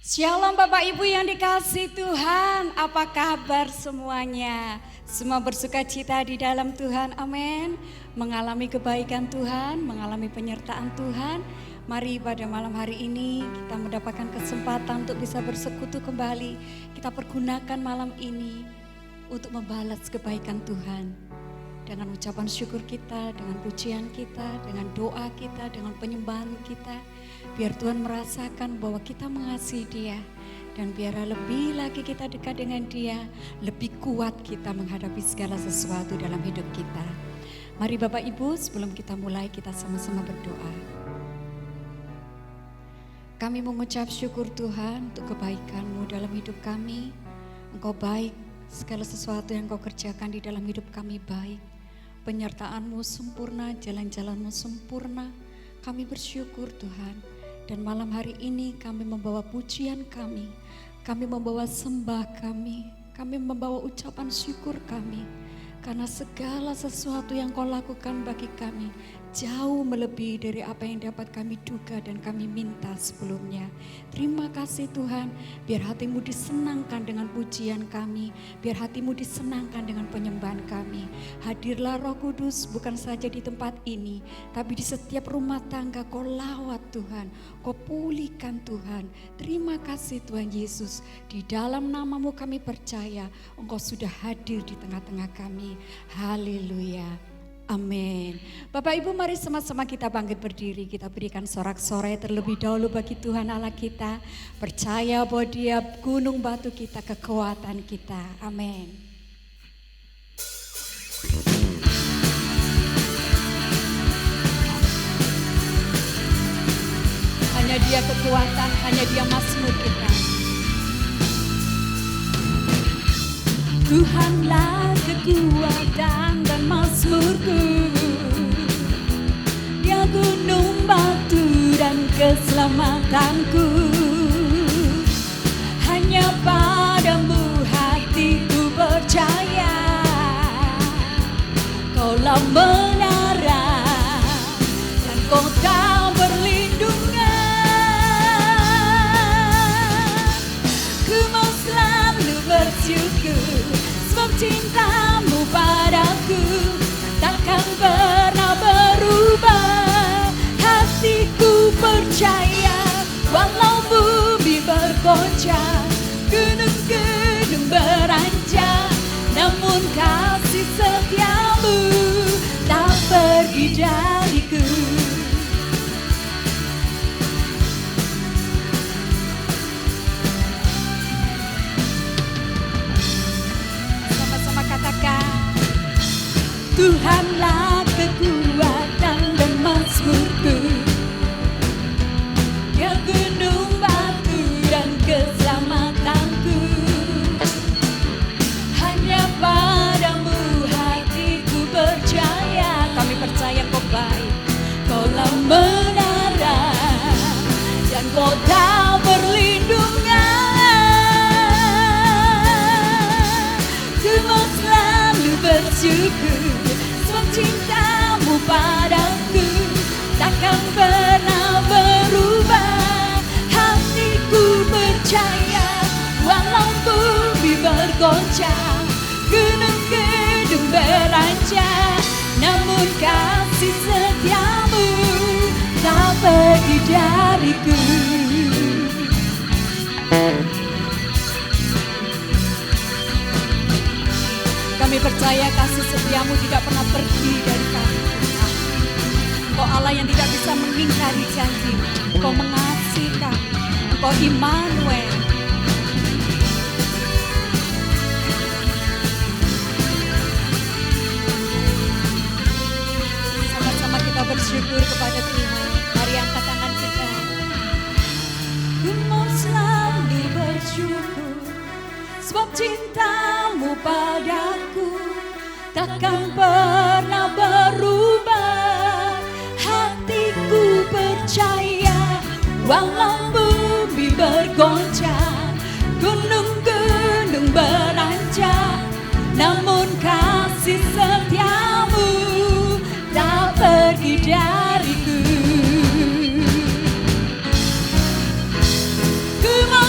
Shalom Bapak Ibu yang dikasihi Tuhan, apa kabar semuanya? Semua bersuka cita di dalam Tuhan, amin. Mengalami kebaikan Tuhan, mengalami penyertaan Tuhan. Mari pada malam hari ini kita mendapatkan kesempatan untuk bisa bersekutu kembali. Kita pergunakan malam ini untuk membalas kebaikan Tuhan. Dengan ucapan syukur kita, dengan pujian kita, dengan doa kita, dengan penyembahan kita. Biar Tuhan merasakan bahwa kita mengasihi Dia. Dan biar lebih lagi kita dekat dengan Dia, lebih kuat kita menghadapi segala sesuatu dalam hidup kita. Mari Bapak Ibu, sebelum kita mulai kita sama-sama berdoa. Kami mengucap syukur Tuhan untuk kebaikan-Mu dalam hidup kami. Engkau baik, segala sesuatu yang Engkau kerjakan di dalam hidup kami baik. Penyertaan-Mu sempurna, jalan-jalan-Mu sempurna. Kami bersyukur Tuhan. Dan malam hari ini kami membawa pujian kami membawa sembah kami membawa ucapan syukur kami. Karena segala sesuatu yang Kau lakukan bagi kami jauh melebihi dari apa yang dapat kami duga dan kami minta sebelumnya. Terima kasih Tuhan, biar hati-Mu disenangkan dengan pujian kami, biar hati-Mu disenangkan dengan penyembahan kami. Hadirlah Roh Kudus bukan saja di tempat ini, tapi di setiap rumah tangga Kau lawat Tuhan, Kau pulihkan Tuhan. Terima kasih Tuhan Yesus, di dalam nama-Mu kami percaya Engkau sudah hadir di tengah-tengah kami. Haleluya. Amin. Bapak Ibu, mari sama-sama kita bangkit berdiri. Kita berikan sorak-sorai terlebih dahulu bagi Tuhan Allah kita. Percaya bahwa Dia gunung batu kita, kekuatan kita. Amin. Hanya Dia kekuatan, hanya Dia mazmur kita. Tuhanlah kekuatan dan mazmurku, Dia gunung batu dan keselamatanku. Hanya padamu hatiku percaya, Kaulah menara dan kota perlindungan. Ku mau selalu bersyukur, sebab cinta-Mu padaku takkan pernah berubah. Hatiku percaya, walau bumi bergoncang, gunung-gunung beranjak, namun kasih setia-Mu tak pergi dariku. Katakan, Tuhanlah kekuatan dan mazmurku, Dia gunung batu dan keselamatanku. Hanya padamu hatiku percaya. Kami percaya Kau baik, Kaulah menara dan kota perlindungan. Bersyukur, sebab cinta-Mu padaku takkan pernah berubah. Hatiku percaya, walau bumi bergoncang, gunung-gunung beranjak, namun kasih setia-Mu tak pergi dariku. Kami percaya kasih setia-Mu tidak pernah pergi dari kami. Engkau Allah yang tidak bisa mengingkari janji. Engkau mengasihi kami. Engkau Immanuel. Sama-sama kita bersyukur kepada Tuhan. Mari angkat tangan kita. Ku mau selalu bersyukur, sebab cinta-Mu padaku takkan pernah berubah. Hatiku percaya, walau bumi bergoncang, gunung-gunung beranjak, namun kasih setia-Mu tak pergi dariku. Ku mau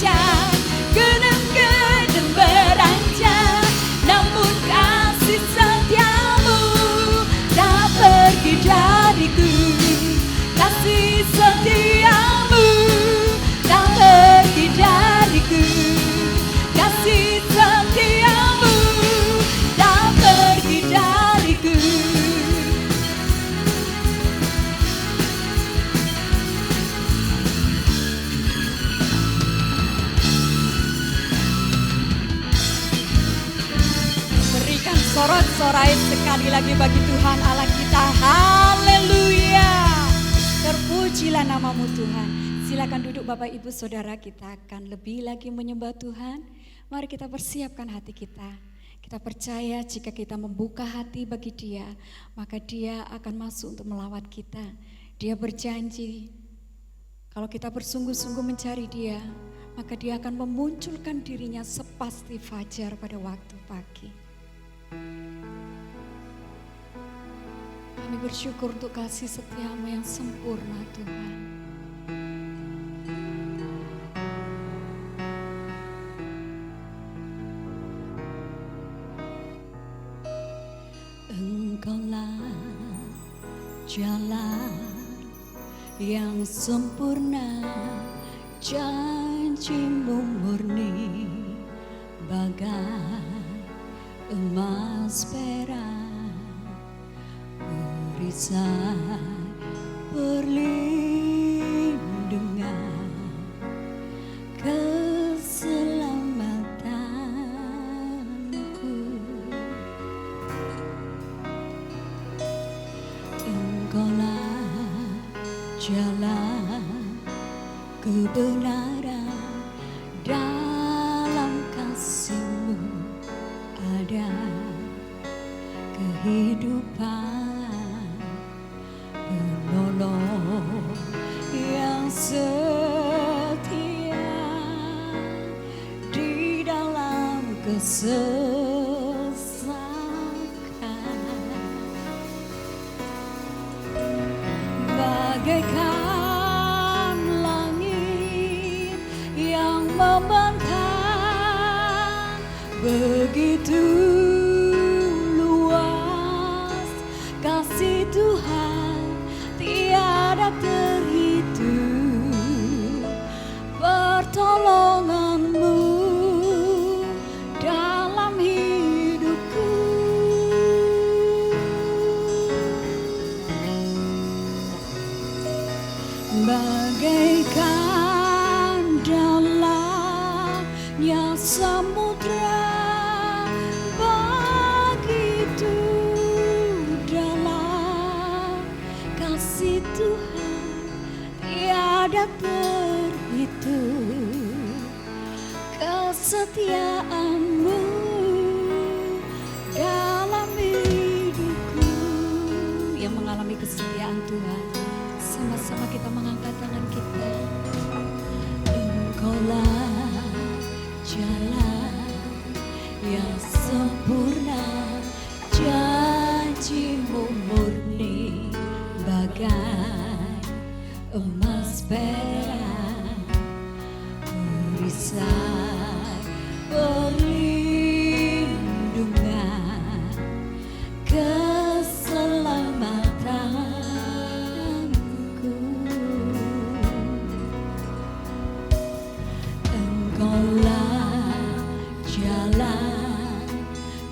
beranjak, genap-genap beranjak, namun kasih setiamu tak pergi dariku. Kasih setiamu tak pergi dariku. Kasih setiamu tak pergi dariku. Berikan sorak-sorai sekali lagi bagi Tuhan Allah kita. Haleluya. Terpujilah namamu Tuhan. Silakan duduk Bapak Ibu Saudara, kita akan lebih lagi menyembah Tuhan. Mari kita persiapkan hati kita. Kita percaya jika kita membuka hati bagi Dia, maka Dia akan masuk untuk melawat kita. Dia berjanji, kalau kita bersungguh-sungguh mencari Dia, maka Dia akan memunculkan dirinya sepasti fajar pada waktu pagi. Kami bersyukur untuk kasih setiamu yang sempurna Tuhan. Engkaulah jalan yang sempurna, janjimu murni bagai emas perak, perisai perlindungan, keselamatanku. Engkaulah jalan kebenaran, dalam kasih-Mu ada kehidupan, penolong yang setia di dalam kesesakan, bagaikan langit yang membentang, begitu luas kasih Tuhan tiada terhitung. Pertolongan-Mu dalam hidupku, bagaikan dalamnya samudra, begitu dalam kasih Tuhan tiada terhitung. Kesetiaan-Mu dalam hidupku. Yang mengalami kesetiaan Tuhan, sama-sama kita mengangkat tangan kita. Engkaulah jalan yang sempurna, janji-Mu murni bagai emas perak, perisai perlindungan, keselamatanku. Engkaulah jalan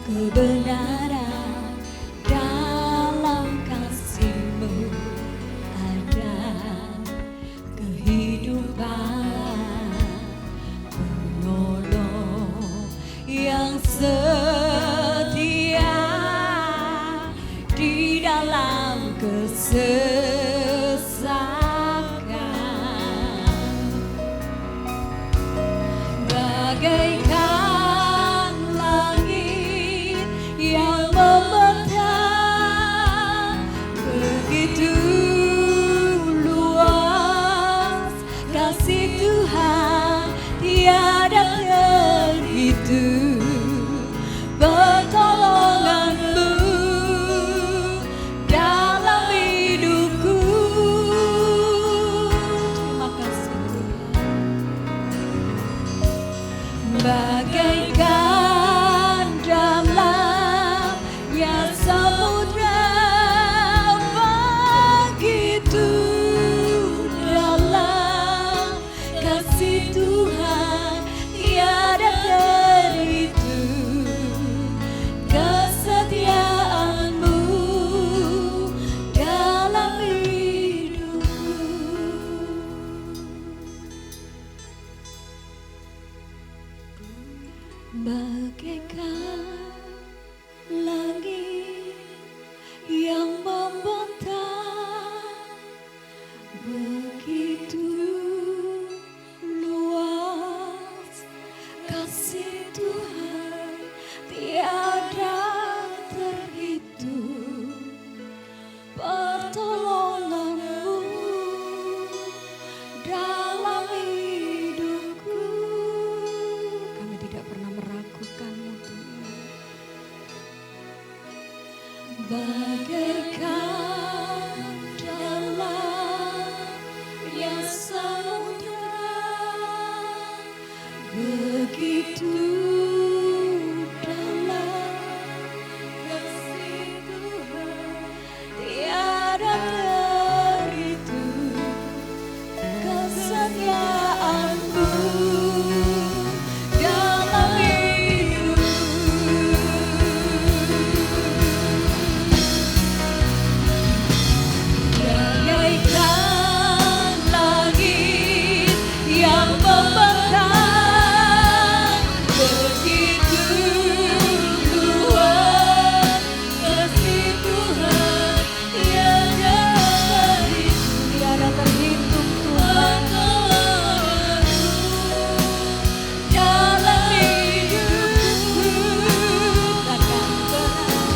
kebenaran, dalam kasih-Mu ada kehidupan, penolong yang setia di dalam kesesakan, bagaikan langit yang membentang, begitu luas kasih Tuhan tiada terhitung. Pertolongan-Mu dalam hidupku. Terima kasih Tuhan. bagaikan dalamnya samudra, begitu dalam kasih Tuhan tiada terhitung, kesetiaanmu dalam hidupku. Bagaikan langit yang membentang, begitu luas kasih Tuhan tiada terhitung, pertolonganmu dalam hidupku. Kami tidak pernah meragukanmu Tuhan. Bagaikan dalamnya samudra, begitu dalam kasih Tuhan tiada terhitung, kesetiaanmu dalam hidupku. Bagaikan langit yang membentang, begitu luas kasih Tuhan tiada terhitung, tiada terhitung Tuhan dalam hidupku. Takkan pernah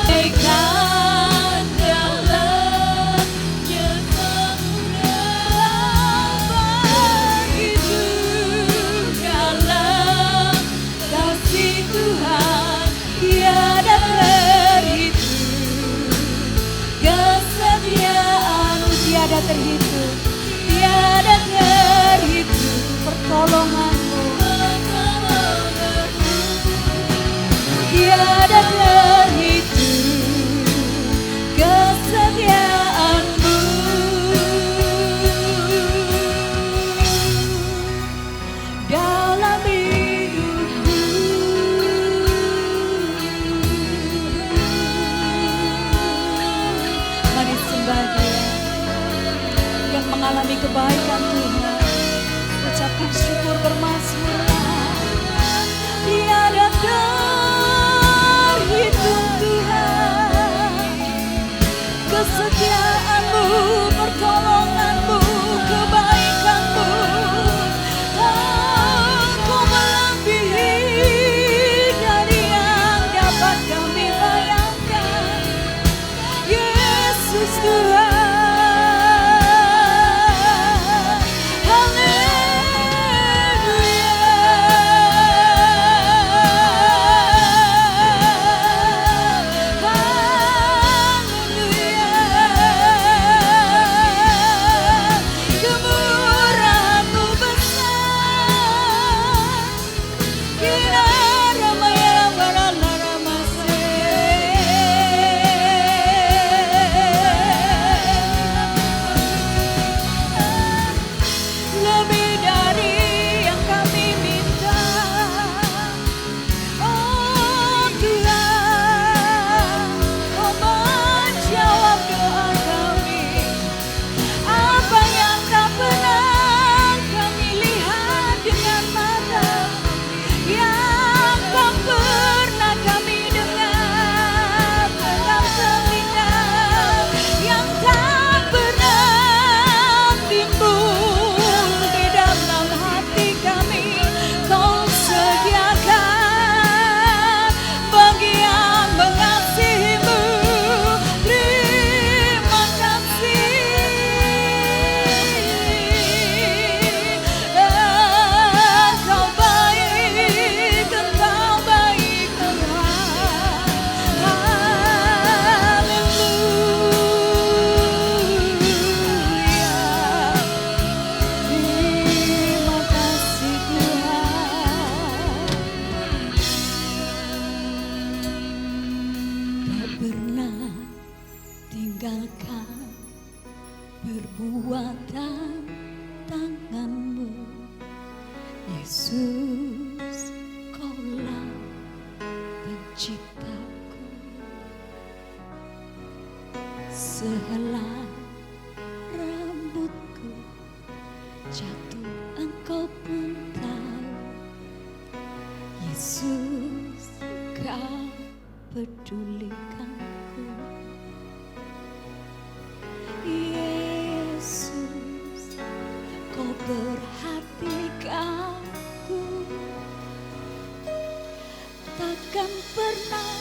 bagaikan dalamnya samudra, begitu dalam kasih Tuhan tiada terhitung, kesetiaanmu tiada terhitung, tiada terhitung, pertolonganmu tiada terhitung, kesetiaanmu dalam hidupku. Mari sembah Dia yang mengalami kebaikan Tuhan. Ucapkan syukur bermazmurlah. Tiada terhitung Tuhan, kesetiaanmu, pertolonganmu, kebaikanmu. Engkau melebihi dari yang dapat kami bayangkan, Yesus Tuhan. Haleluya. jatuh engkau pun tahu, Yesus kau pedulikanku. Yesus kau perhatikanku, takkan pernah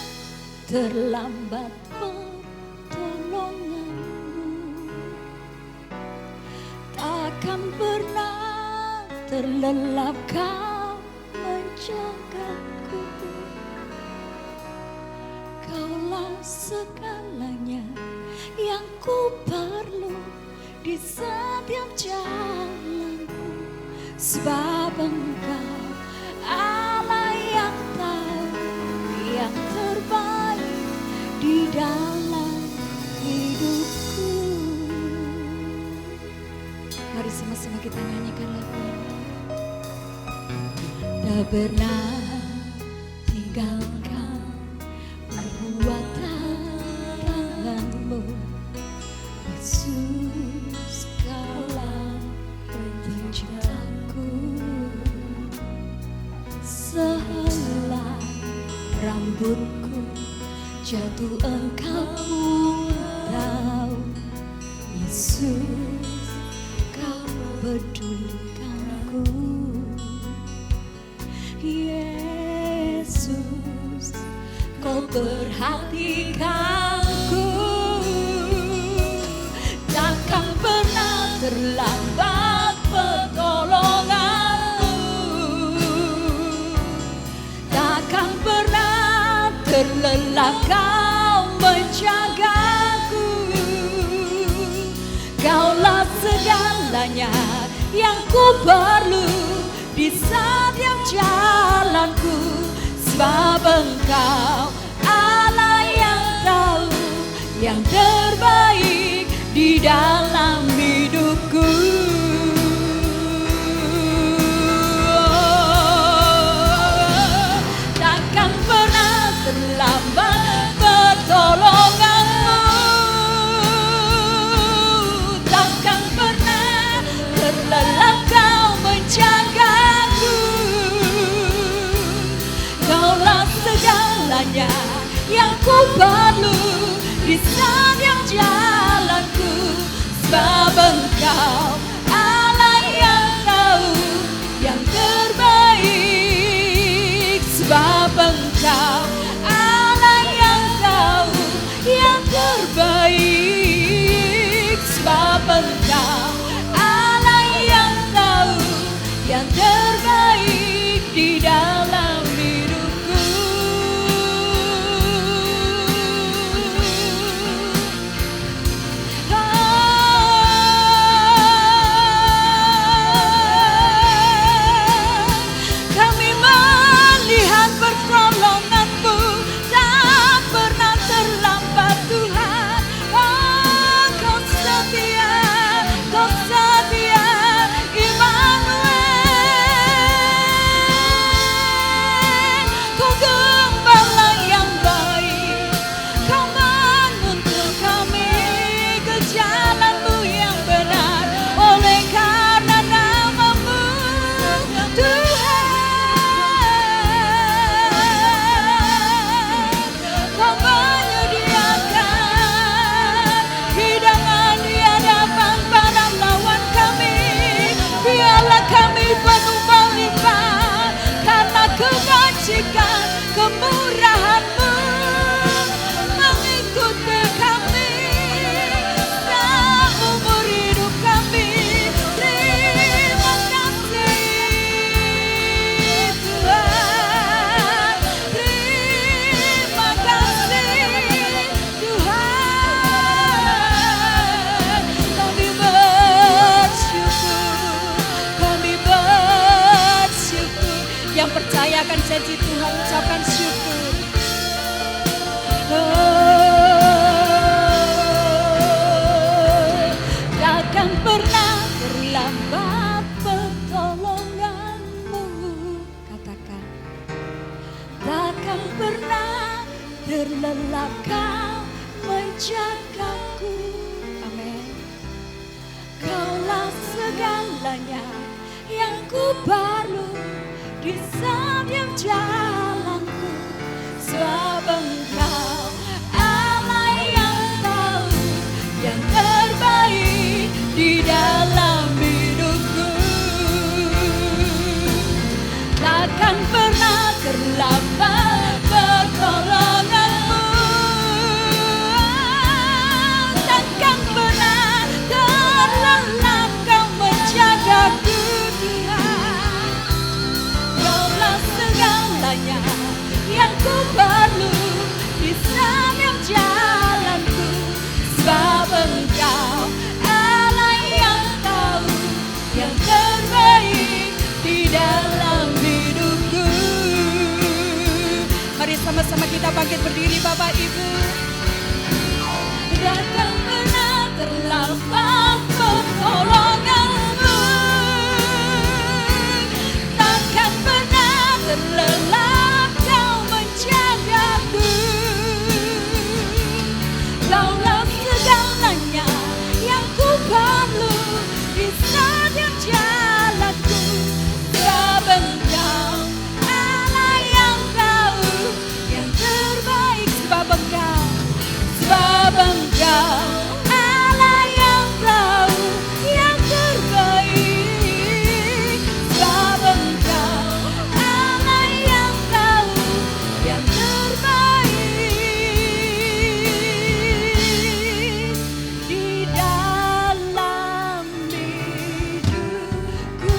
terlambat pertolonganmu, takkan pernah terlelap kau menjagaku. Kaulah segalanya yang ku perlu di setiap jalanku, sebab Engkau Allah yang tahu yang terbaik di dalam hidupku. Mari sama-sama kita nyanyikan lagu ini. Tak pernah tinggalkan perbuatan tanganmu, Yesus kaulah penciptaku. Sehelai rambutku jatuh engkau pun tahu, Yesus kau pedulikanku. Yesus kau perhatikanku, takkan pernah terlambat pertolonganmu, takkan pernah terlelap kau menjagaku. Kaulah segalanya yang ku perlu di setiap jalanku, sebab Engkau Allah yang tahu yang terbaik di dalam hidupku. Takkan pernah terlambat pertolonganmu, takkan pernah terlelap kau menjagaku. Kaulah segalanya yang ku perlu di setiap jalanku, sebab Engkau Allah yang tahu yang terbaik, sebab Engkau Allah yang tahu yang terbaik, sebab Engkau Allah yang tahu yang terbaik di dalam hidupku. Kami melihat pertolongan-Mu tak pernah terlambat, Tuhan. Oh, Kau setia, Kau setia, Immanuel. Kau gembala yang baik, Kau menuntun kami ke jalan-Mu yang benar, oleh karena nama-Mu, Tuhan. Kau menyediakan hidangan di hadapan para lawan kami. Biarlah kami penuh melimpah karena kebajikan kemurahan-Mu mengikuti kami seumur hidup kami. Terima kasih Tuhan, terima kasih Tuhan. Kami bersyukur. Yang percaya akan janji Tuhan ucapkan syukur. Takkan pernah terlambat pertolongan-Mu, katakan. Takkan pernah terlelap Kau menjagaku. Amin. Kaulah segalanya ku perlu di setiap jalanku, sebab Engkau Allah yang tahu yang terbaik di dalam hidupku. Takkan pernah terlambat pertolonganmu, takkan pernah terlelap Kau menjagaku Tuhan. Kaulah segalanya yang ku perlu di setiap jalanku, sebab Engkau Allah yang tahu yang terbaik di dalam hidupku. Mari sama-sama kita bangkit berdiri Bapak Ibu. Takkan pernah terlambat pertolonganmu, takkan pernah terlelap Kau menjagaku. Kaulah segalanya yang ku perlu di setiap jalanku, sebab Engkau Allah yang tahu yang terbaik, sebab Engkau Allah yang tahu yang terbaik, sebab Engkau Allah yang tahu yang terbaik di dalam hidupku.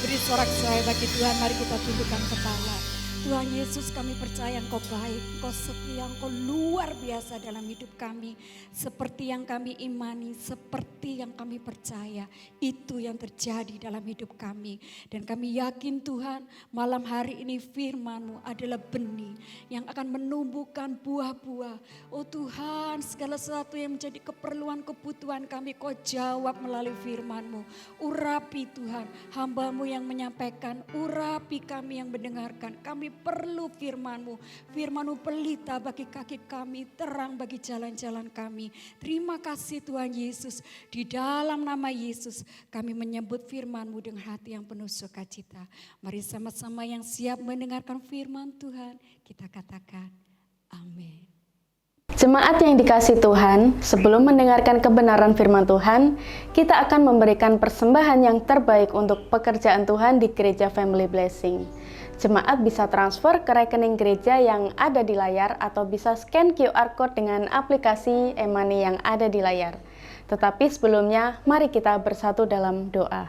Beri sorak-sorai bagi Tuhan, mari kita tundukkan kepala. Tuhan Yesus, kami percaya Engkau baik, Engkau setia, Engkau luar biasa dalam hidup kami. Seperti yang kami imani, seperti yang kami percaya, itu yang terjadi dalam hidup kami. Dan kami yakin Tuhan, malam hari ini firman-Mu adalah benih yang akan menumbuhkan buah-buah. Oh Tuhan, segala sesuatu yang menjadi keperluan, kebutuhan kami Kau jawab melalui firman-Mu. Urapi Tuhan, hamba-Mu yang menyampaikan, urapi kami yang mendengarkan. Kami perlu firman-Mu. Firman-Mu pelita bagi kaki kami, terang bagi jalan-jalan kami. Terima kasih Tuhan Yesus. Di dalam nama Yesus kami menyebut firman-Mu dengan hati yang penuh sukacita. Mari sama-sama yang siap mendengarkan firman Tuhan, kita katakan amin. Jemaat yang dikasihi Tuhan, sebelum mendengarkan kebenaran firman Tuhan, kita akan memberikan persembahan yang terbaik untuk pekerjaan Tuhan di Gereja Family Blessing. Jemaat bisa transfer ke rekening gereja yang ada di layar atau bisa scan QR Code dengan aplikasi e-money yang ada di layar. Tetapi sebelumnya, mari kita bersatu dalam doa.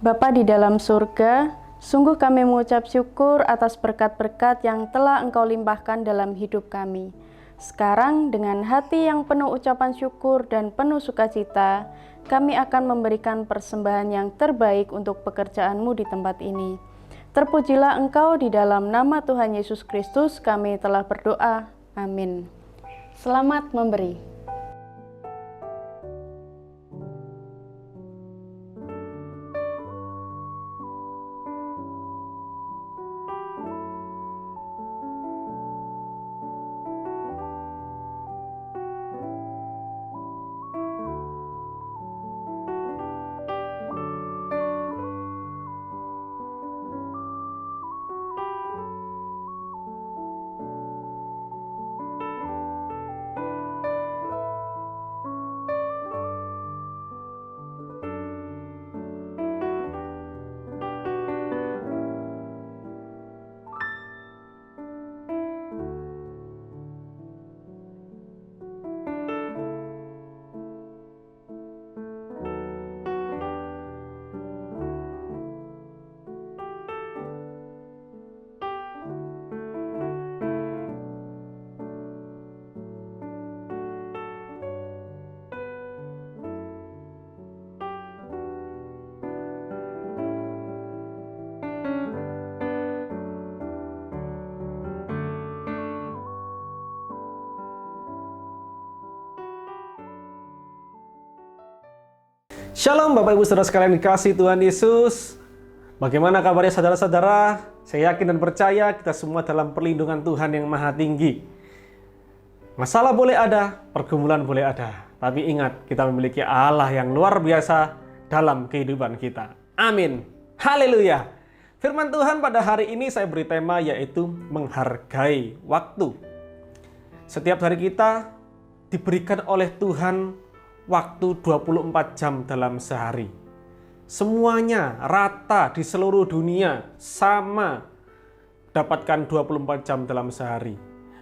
Bapa di dalam surga, sungguh kami mengucap syukur atas berkat-berkat yang telah Engkau limpahkan dalam hidup kami. Sekarang dengan hati yang penuh ucapan syukur dan penuh sukacita, kami akan memberikan persembahan yang terbaik untuk pekerjaan-Mu di tempat ini. Terpujilah Engkau, di dalam nama Tuhan Yesus Kristus kami telah berdoa. Amin. Selamat memberi. Shalom Bapak Ibu Saudara sekalian dikasihi Tuhan Yesus. Bagaimana kabarnya saudara-saudara? Saya yakin dan percaya kita semua dalam perlindungan Tuhan yang maha tinggi. Masalah boleh ada, pergumulan boleh ada. Tapi ingat, kita memiliki Allah yang luar biasa dalam kehidupan kita. Amin. Haleluya. Firman Tuhan pada hari ini saya beri tema yaitu menghargai waktu. Setiap hari kita diberikan oleh Tuhan waktu 24 jam dalam sehari. Semuanya rata di seluruh dunia sama dapatkan 24 jam dalam sehari.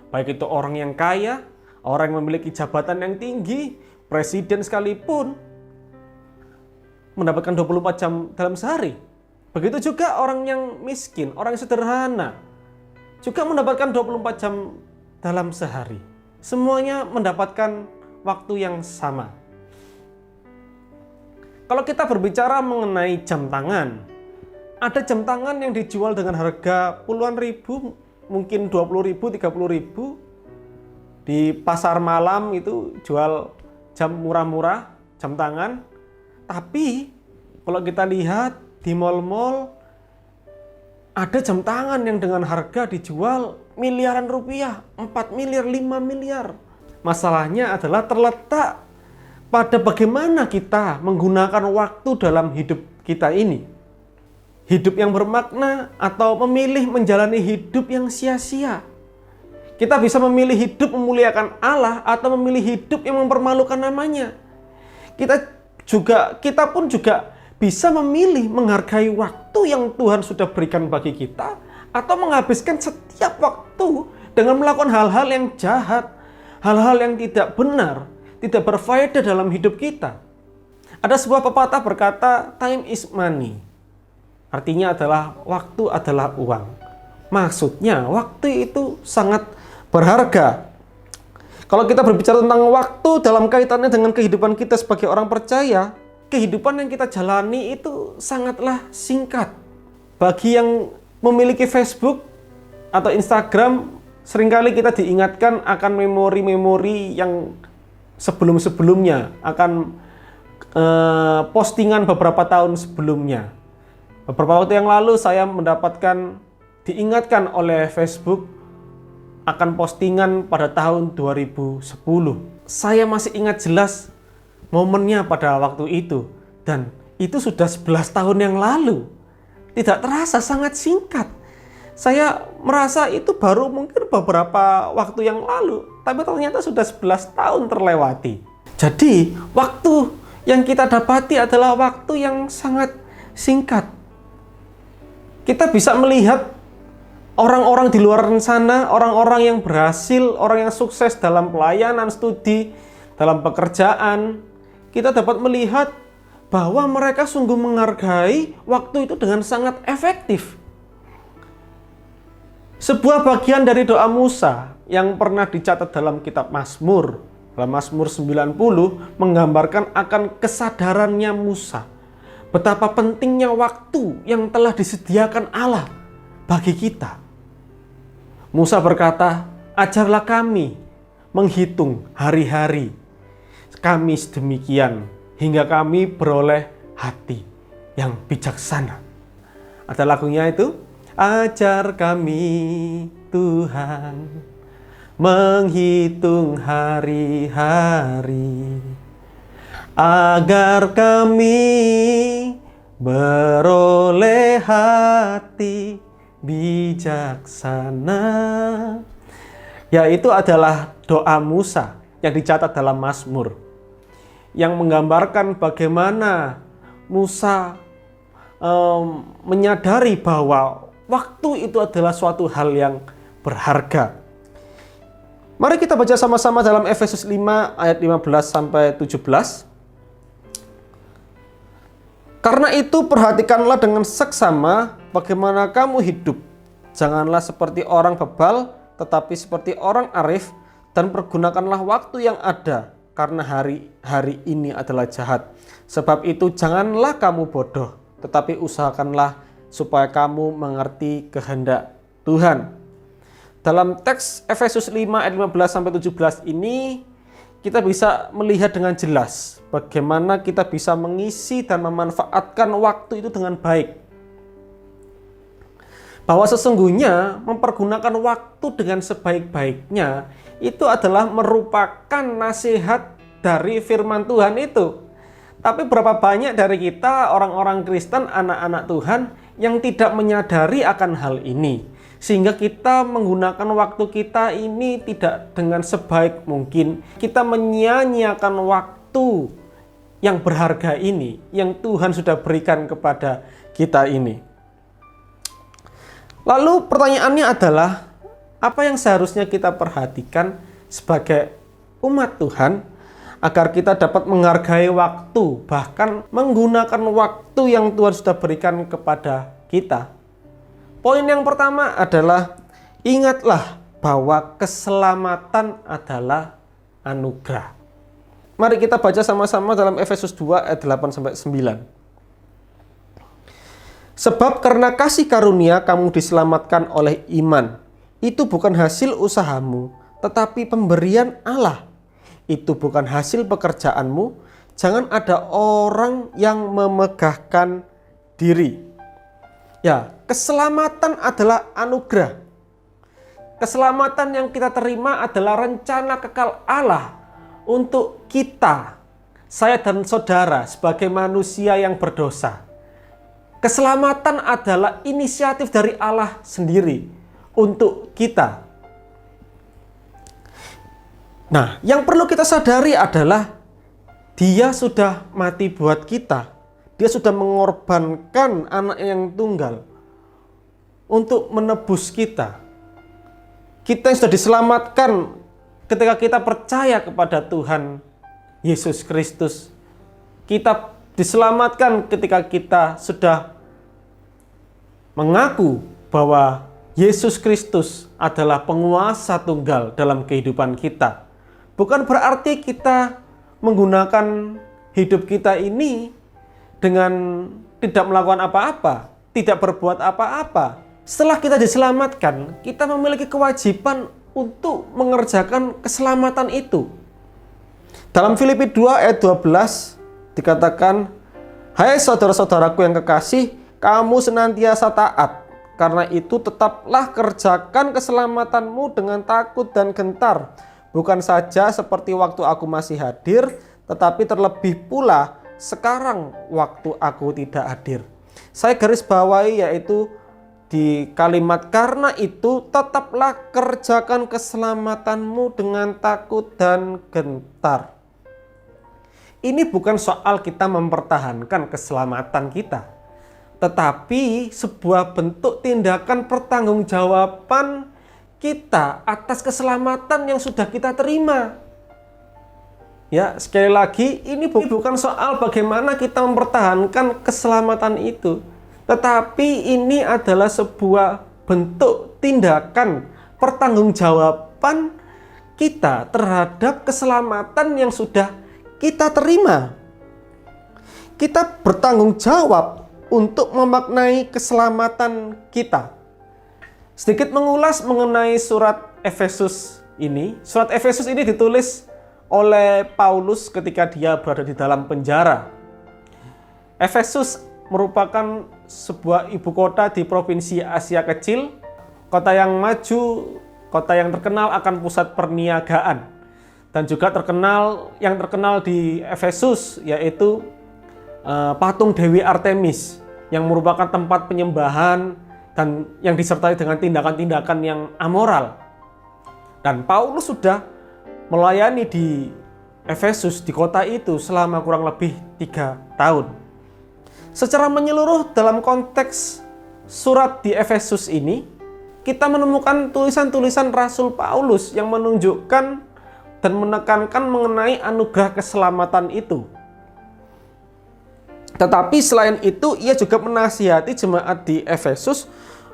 Baik itu orang yang kaya, orang yang memiliki jabatan yang tinggi, presiden sekalipun mendapatkan 24 jam dalam sehari. Begitu juga orang yang miskin, orang yang sederhana juga mendapatkan 24 jam dalam sehari. Semuanya mendapatkan waktu yang sama. Kalau kita berbicara mengenai jam tangan, ada jam tangan yang dijual dengan harga puluhan ribu, mungkin 20 ribu, 30 ribu. Di pasar malam itu jual jam murah-murah, jam tangan. Tapi kalau kita lihat di mal-mal ada jam tangan yang dengan harga dijual miliaran rupiah, 4 miliar, 5 miliar. Masalahnya adalah terletak pada bagaimana kita menggunakan waktu dalam hidup kita ini. Hidup yang bermakna atau memilih menjalani hidup yang sia-sia. Kita bisa memilih hidup memuliakan Allah atau memilih hidup yang mempermalukan namanya. Kita pun juga bisa memilih menghargai waktu yang Tuhan sudah berikan bagi kita atau menghabiskan setiap waktu dengan melakukan hal-hal yang jahat, hal-hal yang tidak benar, tidak berfaedah dalam hidup kita. Ada sebuah pepatah berkata, time is money. Artinya adalah waktu adalah uang. Maksudnya waktu itu sangat berharga. Kalau kita berbicara tentang waktu dalam kaitannya dengan kehidupan kita sebagai orang percaya, kehidupan yang kita jalani itu sangatlah singkat. Bagi yang memiliki Facebook atau Instagram, seringkali kita diingatkan akan memori-memori yang sebelum-sebelumnya, akan postingan beberapa tahun sebelumnya. Beberapa waktu yang lalu saya diingatkan oleh Facebook akan postingan pada tahun 2010. Saya masih ingat jelas momennya pada waktu itu, dan itu sudah 11 tahun yang lalu. Tidak terasa, sangat singkat. Saya merasa itu baru mungkin beberapa waktu yang lalu, tapi ternyata sudah 11 tahun terlewati. Jadi waktu yang kita dapati adalah waktu yang sangat singkat. Kita bisa melihat orang-orang di luar sana, orang-orang yang berhasil, orang yang sukses dalam pelayanan, studi, dalam pekerjaan. Kita dapat melihat bahwa mereka sungguh menghargai waktu itu dengan sangat efektif. Sebuah bagian dari doa Musa yang pernah dicatat dalam kitab Mazmur, dalam Mazmur 90, menggambarkan akan kesadarannya Musa. Betapa pentingnya waktu yang telah disediakan Allah bagi kita. Musa berkata, ajarlah kami menghitung hari-hari kami sedemikian hingga kami beroleh hati yang bijaksana. Ada lagunya itu, ajar kami Tuhan menghitung hari-hari agar kami beroleh hati bijaksana. Yaitu adalah doa Musa yang dicatat dalam Mazmur, yang menggambarkan bagaimana Musa menyadari bahwa waktu itu adalah suatu hal yang berharga. Mari kita baca sama-sama dalam Efesus 5 ayat 15 sampai 17. Karena itu perhatikanlah dengan seksama bagaimana kamu hidup. Janganlah seperti orang bebal, tetapi seperti orang arif, dan pergunakanlah waktu yang ada, karena hari-hari ini adalah jahat. Sebab itu janganlah kamu bodoh, tetapi usahakanlah supaya kamu mengerti kehendak Tuhan. Dalam teks Efesus 5 ayat 15 sampai 17 ini, kita bisa melihat dengan jelas bagaimana kita bisa mengisi dan memanfaatkan waktu itu dengan baik. Bahwa sesungguhnya mempergunakan waktu dengan sebaik-baiknya itu adalah merupakan nasihat dari firman Tuhan itu. Tapi berapa banyak dari kita orang-orang Kristen, anak-anak Tuhan yang tidak menyadari akan hal ini. Sehingga kita menggunakan waktu kita ini tidak dengan sebaik mungkin. Kita menyia-nyiakan waktu yang berharga ini, yang Tuhan sudah berikan kepada kita ini. Lalu pertanyaannya adalah, apa yang seharusnya kita perhatikan sebagai umat Tuhan agar kita dapat menghargai waktu, bahkan menggunakan waktu yang Tuhan sudah berikan kepada kita? Poin yang pertama adalah, ingatlah bahwa keselamatan adalah anugerah. Mari kita baca sama-sama dalam Efesus 2 ayat 8-9. Sebab karena kasih karunia kamu diselamatkan oleh iman. Itu bukan hasil usahamu, tetapi pemberian Allah. Itu bukan hasil pekerjaanmu. Jangan ada orang yang memegahkan diri. Ya, keselamatan adalah anugerah. Keselamatan yang kita terima adalah rencana kekal Allah untuk kita, saya dan saudara sebagai manusia yang berdosa. Keselamatan adalah inisiatif dari Allah sendiri untuk kita. Nah, yang perlu kita sadari adalah Dia sudah mati buat kita. Dia sudah mengorbankan anak yang tunggal untuk menebus kita. Kita yang sudah diselamatkan ketika kita percaya kepada Tuhan Yesus Kristus. Kita diselamatkan ketika kita sudah mengaku bahwa Yesus Kristus adalah penguasa tunggal dalam kehidupan kita. Bukan berarti kita menggunakan hidup kita ini dengan tidak melakukan apa-apa, tidak berbuat apa-apa. Setelah kita diselamatkan, kita memiliki kewajiban untuk mengerjakan keselamatan itu. Dalam Filipi 2 ayat 12 dikatakan, "Hai saudara-saudaraku yang kekasih, kamu senantiasa taat. Karena itu tetaplah kerjakan keselamatanmu dengan takut dan gentar. Bukan saja seperti waktu aku masih hadir, tetapi terlebih pula sekarang waktu aku tidak hadir." Saya garis bawahi yaitu di kalimat "karena itu tetaplah kerjakan keselamatanmu dengan takut dan gentar." Ini bukan soal kita mempertahankan keselamatan kita, tetapi sebuah bentuk tindakan pertanggungjawaban kita atas keselamatan yang sudah kita terima. Ya, sekali lagi, ini bukan soal bagaimana kita mempertahankan keselamatan itu, tetapi ini adalah sebuah bentuk tindakan pertanggungjawaban kita terhadap keselamatan yang sudah kita terima. Kita bertanggung jawab untuk memaknai keselamatan kita. Sedikit mengulas mengenai surat Efesus ini. Surat Efesus ini ditulis oleh Paulus ketika dia berada di dalam penjara. Efesus merupakan sebuah ibu kota di provinsi Asia Kecil, kota yang maju, kota yang terkenal akan pusat perniagaan, dan juga yang terkenal di Efesus yaitu patung Dewi Artemis yang merupakan tempat penyembahan dan yang disertai dengan tindakan-tindakan yang amoral. Dan Paulus sudah melayani di Efesus, di kota itu selama kurang lebih 3 tahun. Secara menyeluruh dalam konteks surat di Efesus ini, kita menemukan tulisan-tulisan Rasul Paulus yang menunjukkan dan menekankan mengenai anugerah keselamatan itu. Tetapi selain itu, ia juga menasihati jemaat di Efesus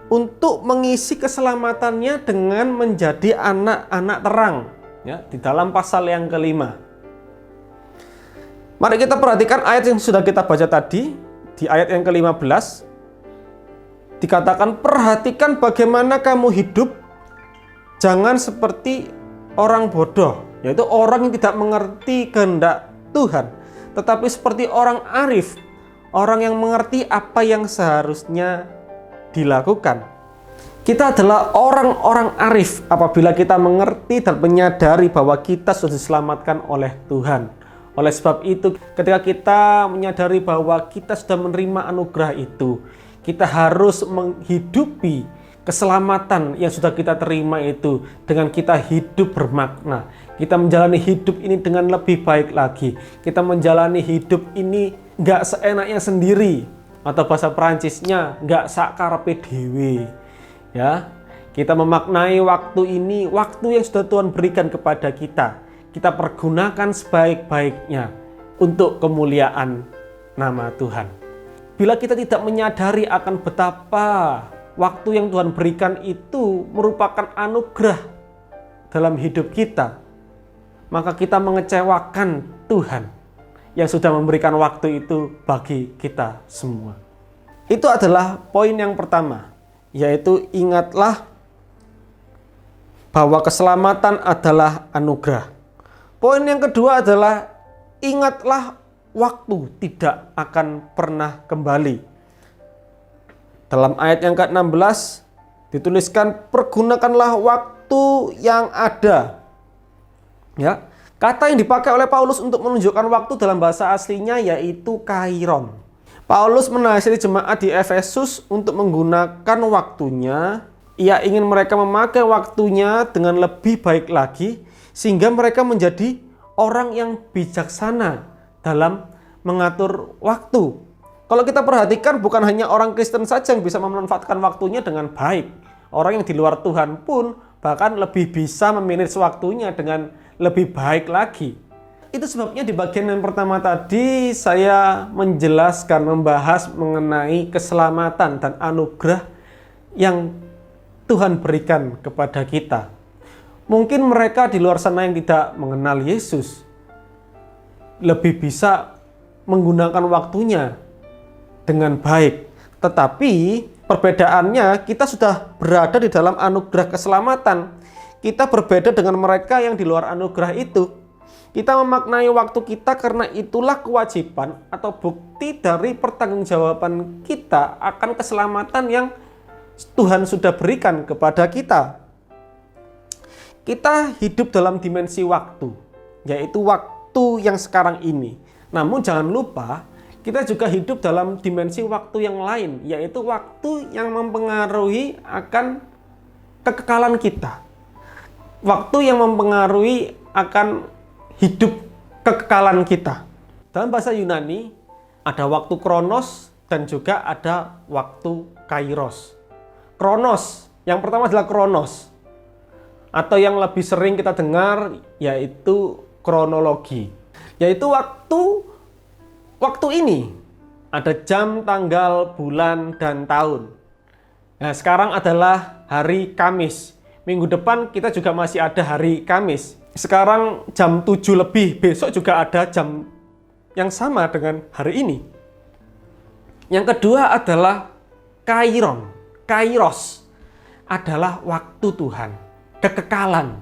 untuk mengisi keselamatannya dengan menjadi anak-anak terang. Ya, di dalam pasal yang kelima. Mari kita perhatikan ayat yang sudah kita baca tadi. Di ayat yang ke-15 dikatakan, "Perhatikan bagaimana kamu hidup, jangan seperti orang bodoh," yaitu orang yang tidak mengerti kehendak Tuhan, tetapi seperti orang arif, orang yang mengerti apa yang seharusnya dilakukan. Kita adalah orang-orang arif apabila kita mengerti dan menyadari bahwa kita sudah diselamatkan oleh Tuhan. Oleh sebab itu, ketika kita menyadari bahwa kita sudah menerima anugerah itu, kita harus menghidupi keselamatan yang sudah kita terima itu dengan kita hidup bermakna. Kita menjalani hidup ini dengan lebih baik lagi. Kita menjalani hidup ini nggak seenaknya sendiri, atau bahasa Perancisnya nggak sakarepe dhewe. Ya, kita memaknai waktu ini, waktu yang sudah Tuhan berikan kepada kita. Kita pergunakan sebaik-baiknya untuk kemuliaan nama Tuhan. Bila kita tidak menyadari akan betapa waktu yang Tuhan berikan itu merupakan anugerah dalam hidup kita, maka kita mengecewakan Tuhan yang sudah memberikan waktu itu bagi kita semua. Itu adalah poin yang pertama, yaitu ingatlah bahwa keselamatan adalah anugerah. Poin yang kedua adalah ingatlah waktu tidak akan pernah kembali. Dalam ayat yang ke-16 dituliskan, pergunakanlah waktu yang ada. Ya, kata yang dipakai oleh Paulus untuk menunjukkan waktu dalam bahasa aslinya yaitu kairon. Paulus menasihati jemaat di Efesus untuk menggunakan waktunya. Ia ingin mereka memakai waktunya dengan lebih baik lagi, sehingga mereka menjadi orang yang bijaksana dalam mengatur waktu. Kalau kita perhatikan, bukan hanya orang Kristen saja yang bisa memanfaatkan waktunya dengan baik. Orang yang di luar Tuhan pun bahkan lebih bisa memanage waktunya dengan lebih baik lagi. Itu sebabnya di bagian yang pertama tadi saya menjelaskan, membahas mengenai keselamatan dan anugerah yang Tuhan berikan kepada kita. Mungkin mereka di luar sana yang tidak mengenal Yesus lebih bisa menggunakan waktunya dengan baik. Tetapi perbedaannya, kita sudah berada di dalam anugerah keselamatan. Kita berbeda dengan mereka yang di luar anugerah itu. Kita memaknai waktu kita karena itulah kewajiban atau bukti dari pertanggungjawaban kita akan keselamatan yang Tuhan sudah berikan kepada kita. Kita hidup dalam dimensi waktu, yaitu waktu yang sekarang ini. Namun jangan lupa, kita juga hidup dalam dimensi waktu yang lain, yaitu waktu yang mempengaruhi akan kekekalan kita. Waktu yang mempengaruhi akan hidup kekekalan kita. Dalam bahasa Yunani, ada waktu kronos dan juga ada waktu kairos. Kronos, yang pertama adalah kronos, atau yang lebih sering kita dengar yaitu kronologi, yaitu waktu ini ada jam, tanggal, bulan, dan tahun. Nah, sekarang adalah hari Kamis. Minggu depan kita juga masih ada hari Kamis. Sekarang jam 7 lebih, besok juga ada jam yang sama dengan hari ini. Yang kedua adalah kairos, adalah waktu Tuhan, kekekalan,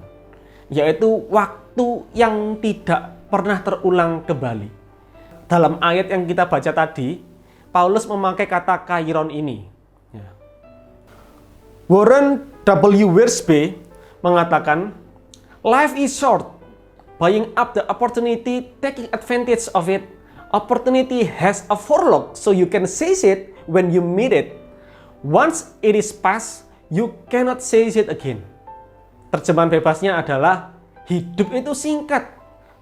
yaitu waktu yang tidak pernah terulang kembali. Dalam ayat yang kita baca tadi, Paulus memakai kata kairon ini. Warren W. Wiersbe mengatakan, life is short. Buying up the opportunity, taking advantage of it. Opportunity has a forelock, so you can seize it when you meet it. Once it is past, you cannot seize it again. Terjemahan bebasnya adalah, hidup itu singkat.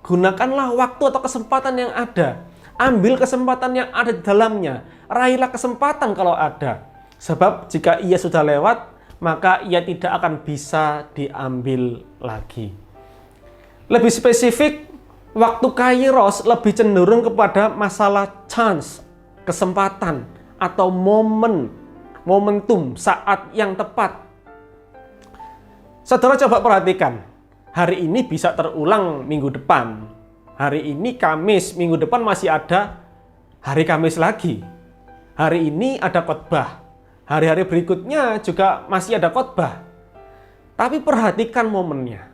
Gunakanlah waktu atau kesempatan yang ada. Ambil kesempatan yang ada di dalamnya. Raihlah kesempatan kalau ada. Sebab jika ia sudah lewat, maka ia tidak akan bisa diambil lagi. Lebih spesifik, waktu kairos lebih cenderung kepada masalah chance, kesempatan, atau momentum, saat yang tepat. Saudara coba perhatikan, hari ini bisa terulang minggu depan. Hari ini Kamis, minggu depan masih ada hari Kamis lagi. Hari ini ada khotbah. Hari-hari berikutnya juga masih ada khotbah. Tapi perhatikan momennya.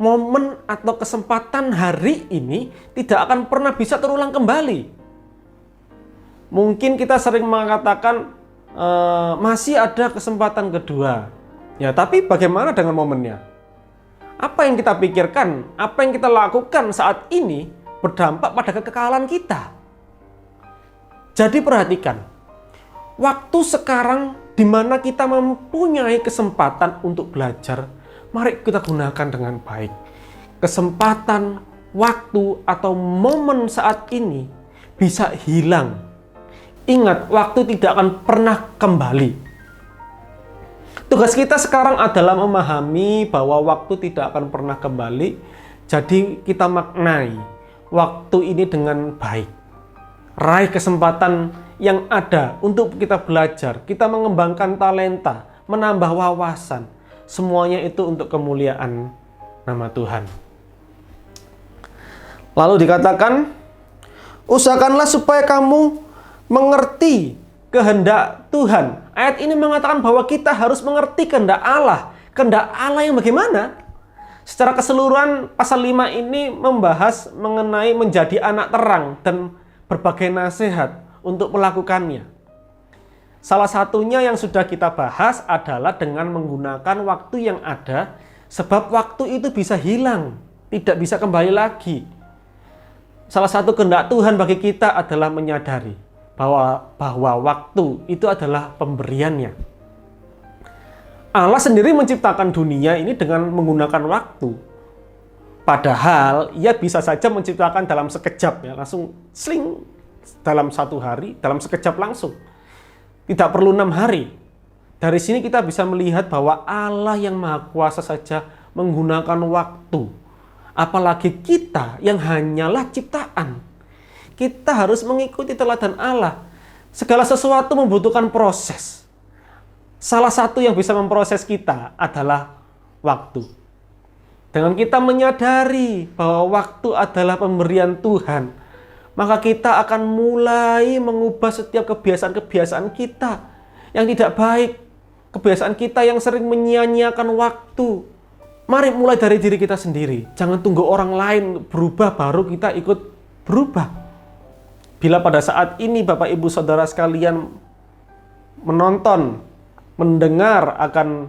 Momen atau kesempatan hari ini tidak akan pernah bisa terulang kembali. Mungkin kita sering mengatakan masih ada kesempatan kedua. Ya, tapi bagaimana dengan momennya? Apa yang kita pikirkan, apa yang kita lakukan saat ini berdampak pada kekekalan kita. Jadi perhatikan, waktu sekarang di mana kita mempunyai kesempatan untuk belajar, mari kita gunakan dengan baik. Kesempatan, waktu, atau momen saat ini bisa hilang. Ingat, waktu tidak akan pernah kembali. Tugas kita sekarang adalah memahami bahwa waktu tidak akan pernah kembali. Jadi kita maknai waktu ini dengan baik. Raih kesempatan yang ada untuk kita belajar, kita mengembangkan talenta, menambah wawasan. Semuanya itu untuk kemuliaan nama Tuhan. Lalu dikatakan, usahakanlah supaya kamu mengerti kehendak Tuhan. Ayat ini mengatakan bahwa kita harus mengerti kehendak Allah. Kehendak Allah yang bagaimana? Secara keseluruhan pasal 5 ini membahas mengenai menjadi anak terang dan berbagai nasihat untuk melakukannya. Salah satunya yang sudah kita bahas adalah dengan menggunakan waktu yang ada, sebab waktu itu bisa hilang, tidak bisa kembali lagi. Salah satu kehendak Tuhan bagi kita adalah menyadari bahwa waktu itu adalah pemberiannya. Allah sendiri menciptakan dunia ini dengan menggunakan waktu. Padahal ia bisa saja menciptakan dalam sekejap, ya, langsung sling dalam satu hari, dalam sekejap langsung. Tidak perlu 6 hari. Dari sini kita bisa melihat bahwa Allah yang Maha Kuasa saja menggunakan waktu. Apalagi kita yang hanyalah ciptaan. Kita harus mengikuti teladan Allah. Segala sesuatu membutuhkan proses. Salah satu yang bisa memproses kita adalah waktu. Dengan kita menyadari bahwa waktu adalah pemberian Tuhan, maka kita akan mulai mengubah setiap kebiasaan-kebiasaan kita yang tidak baik. Kebiasaan kita yang sering menyia-nyiakan waktu. Mari mulai dari diri kita sendiri. Jangan tunggu orang lain berubah baru kita ikut berubah. Bila pada saat ini Bapak Ibu Saudara sekalian menonton, mendengar akan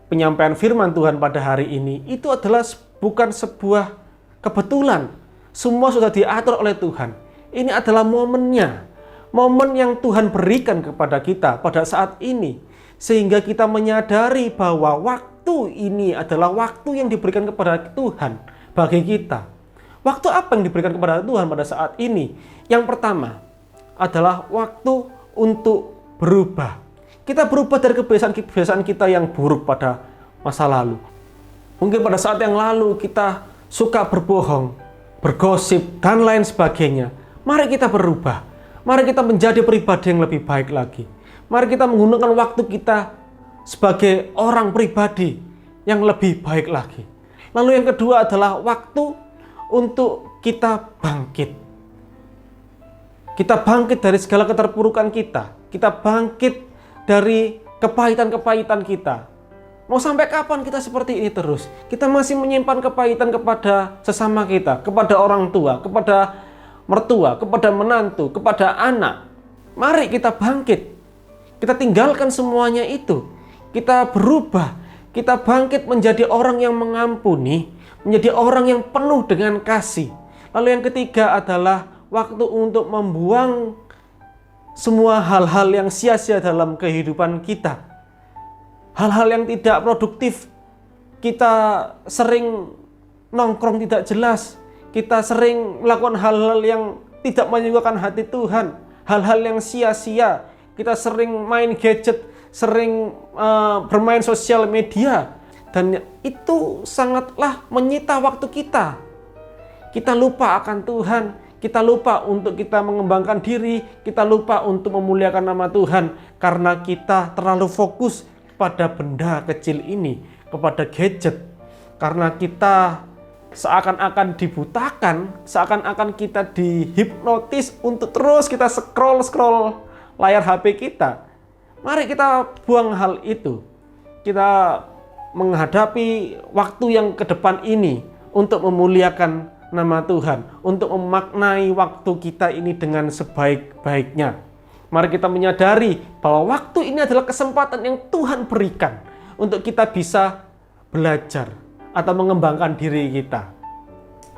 penyampaian firman Tuhan pada hari ini, itu adalah bukan sebuah kebetulan. Semua sudah diatur oleh Tuhan. Ini adalah momennya. Momen yang Tuhan berikan kepada kita pada saat ini. Sehingga kita menyadari bahwa waktu ini adalah waktu yang diberikan kepada Tuhan bagi kita. Waktu apa yang diberikan kepada Tuhan pada saat ini? Yang pertama adalah waktu untuk berubah. Kita berubah dari kebiasaan-kebiasaan kita yang buruk pada masa lalu. Mungkin pada saat yang lalu kita suka berbohong, bergosip, dan lain sebagainya. Mari kita berubah. Mari kita menjadi pribadi yang lebih baik lagi. Mari kita menggunakan waktu kita sebagai orang pribadi yang lebih baik lagi. Lalu yang kedua adalah waktu untuk kita bangkit. Kita bangkit dari segala keterpurukan kita. Kita bangkit dari kepahitan-kepahitan kita. Mau sampai kapan kita seperti ini terus? Kita masih menyimpan kepahitan kepada sesama kita, kepada orang tua, kepada mertua, kepada menantu, kepada anak. Mari kita bangkit. Kita tinggalkan semuanya itu. Kita berubah. Kita bangkit menjadi orang yang mengampuni, menjadi orang yang penuh dengan kasih. Lalu yang ketiga adalah waktu untuk membuang semua hal-hal yang sia-sia dalam kehidupan kita. Hal-hal yang tidak produktif. Kita sering nongkrong tidak jelas. Kita sering melakukan hal-hal yang tidak menyukakan hati Tuhan. Hal-hal yang sia-sia. Kita sering main gadget, sering bermain sosial media. Dan itu sangatlah menyita waktu kita. Kita lupa akan Tuhan. Kita lupa untuk kita mengembangkan diri. Kita lupa untuk memuliakan nama Tuhan. Karena kita terlalu fokus pada benda kecil ini, kepada gadget. Karena kita seakan-akan dibutakan, seakan-akan kita dihipnotis untuk terus kita scroll layar HP kita. Mari kita buang hal itu. Kita menghadapi waktu yang ke depan ini untuk memuliakan nama Tuhan, untuk memaknai waktu kita ini dengan sebaik-baiknya. Mari kita menyadari bahwa waktu ini adalah kesempatan yang Tuhan berikan untuk kita bisa belajar atau mengembangkan diri kita.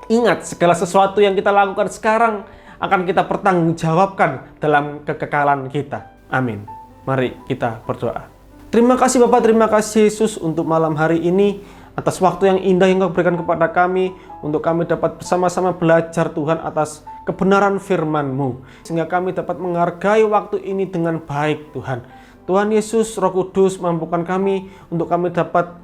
Ingat, segala sesuatu yang kita lakukan sekarang akan kita pertanggungjawabkan dalam kekekalan kita. Amin. Mari kita berdoa. Terima kasih Bapak, terima kasih Yesus untuk malam hari ini, atas waktu yang indah yang Kau berikan kepada kami, untuk kami dapat bersama-sama belajar Tuhan atas kebenaran firman-Mu, sehingga kami dapat menghargai waktu ini dengan baik Tuhan. Tuhan Yesus, Roh Kudus, mampukan kami untuk kami dapat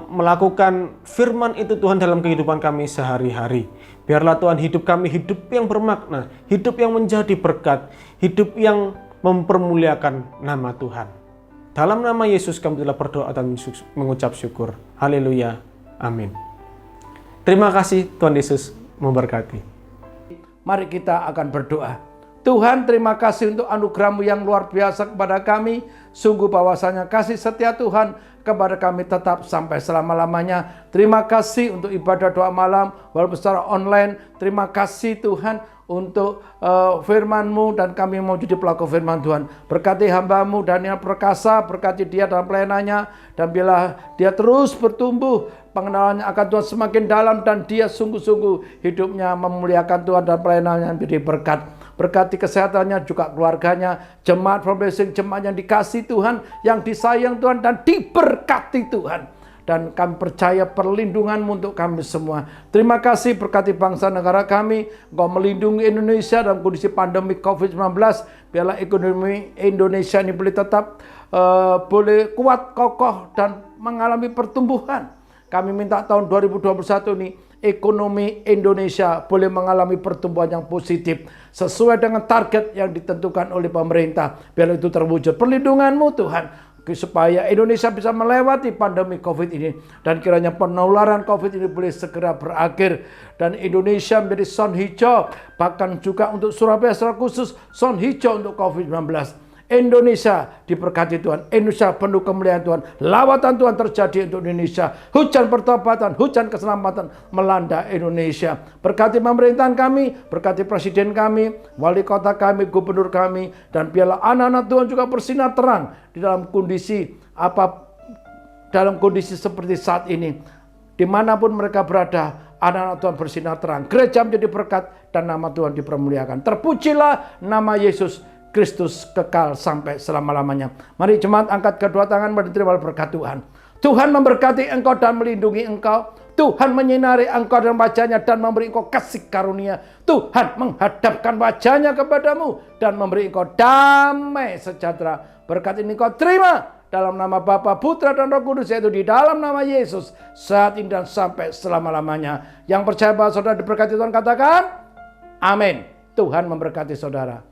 melakukan firman itu Tuhan dalam kehidupan kami sehari-hari. Biarlah Tuhan hidup kami hidup yang bermakna, hidup yang menjadi berkat, hidup yang mempermuliakan nama Tuhan. Dalam nama Yesus kami telah berdoa dan mengucap syukur. Haleluya. Amin. Terima kasih, Tuhan Yesus memberkati. Mari kita akan berdoa. Tuhan, terima kasih untuk anugerah-Mu yang luar biasa kepada kami. Sungguh bahwasanya kasih setia Tuhan kepada kami tetap sampai selama-lamanya. Terima kasih untuk ibadah doa malam walaupun secara online. Terima kasih Tuhan untuk firman-Mu, dan kami mau jadi pelaku firman Tuhan. Berkati hamba-Mu Daniel Perkasa, berkati dia dalam pelayanannya, dan bila dia terus bertumbuh, pengenalannya akan Tuhan semakin dalam, dan dia sungguh-sungguh hidupnya memuliakan Tuhan dan pelayanannya menjadi berkat. Berkati kesehatannya, juga keluarganya, jemaat from blessing, jemaat yang dikasih Tuhan, yang disayang Tuhan, dan diberkati Tuhan. Dan kami percaya perlindungan-Mu untuk kami semua. Terima kasih, berkati bangsa negara kami. Engkau melindungi Indonesia dalam kondisi pandemi COVID-19. Biarlah ekonomi Indonesia ini boleh tetap boleh kuat, kokoh, dan mengalami pertumbuhan. Kami minta tahun 2021 ini ekonomi Indonesia boleh mengalami pertumbuhan yang positif sesuai dengan target yang ditentukan oleh pemerintah. Biar itu terwujud. Perlindungan-Mu Tuhan, supaya Indonesia bisa melewati pandemi COVID ini, dan kiranya penularan COVID ini boleh segera berakhir, dan Indonesia menjadi zona hijau, bahkan juga untuk Surabaya secara khusus zona hijau untuk COVID-19. Indonesia diberkati Tuhan, Indonesia penuh kemuliaan Tuhan, lawatan Tuhan terjadi untuk Indonesia, hujan pertobatan, hujan keselamatan melanda Indonesia. Berkati pemerintahan kami, berkati presiden kami, wali kota kami, gubernur kami, dan biarlah anak-anak Tuhan juga bersinar terang di dalam kondisi seperti saat ini. Dimanapun mereka berada, anak-anak Tuhan bersinar terang, gereja menjadi berkat, dan nama Tuhan dipermuliakan. Terpujilah nama Yesus Kristus kekal sampai selama-lamanya. Mari jemaat angkat kedua tangan menerima berkat Tuhan. Tuhan memberkati engkau dan melindungi engkau. Tuhan menyinari engkau dan wajahnya dan memberi engkau kasih karunia. Tuhan menghadapkan wajahnya kepadamu dan memberi engkau damai sejahtera. Berkat ini engkau terima dalam nama Bapa, Putra, dan Roh Kudus, yaitu di dalam nama Yesus, saat ini dan sampai selama-lamanya. Yang percaya bahwa saudara diberkati Tuhan, katakan amin. Tuhan memberkati saudara.